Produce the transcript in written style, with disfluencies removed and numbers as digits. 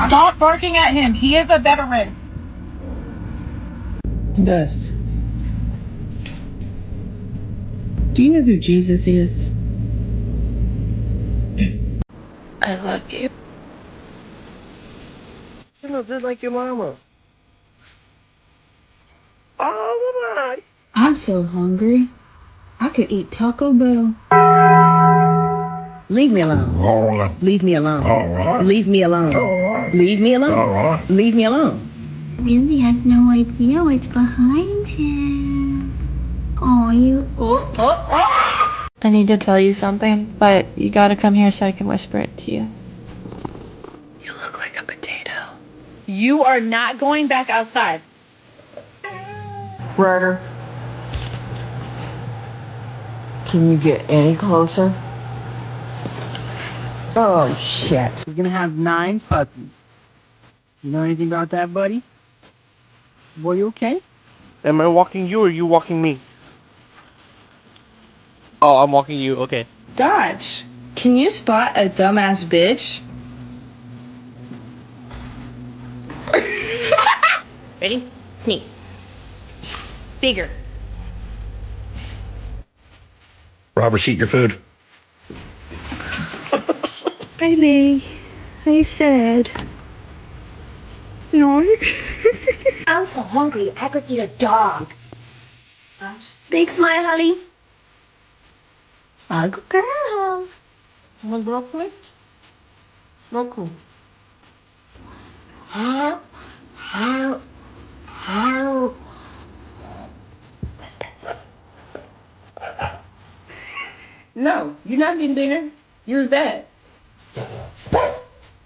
Stop barking at him. He is a veteran. Gus, do you know who Jesus is? I love you. You know, just like your mama. Oh, my. I'm so hungry. I could eat Taco Bell. Leave me alone. All right. Leave me alone. All right. Leave me alone. All right. Leave me alone. All right. Leave me alone. Really had no idea what's behind him. Oh, you. I need to tell you something, but you gotta come here so I can whisper it to you. You look like a potato. You are not going back outside. Ryder, can you get any closer? Oh, shit. We're gonna have 9 puppies. You know anything about that, buddy? Boy, you okay? Am I walking you or you walking me? Oh, I'm walking you. Okay. Dodge, can you spot a dumbass bitch? Ready? Sneeze. Bigger. Robert, eat your food. Baby, are you sad? No. I'm so hungry, I could eat a dog. Big smile, honey. Hug. Girl. Want broccoli? Broccoli. Help. Help. Help. Whisper. No, you're not getting dinner. You're in bed.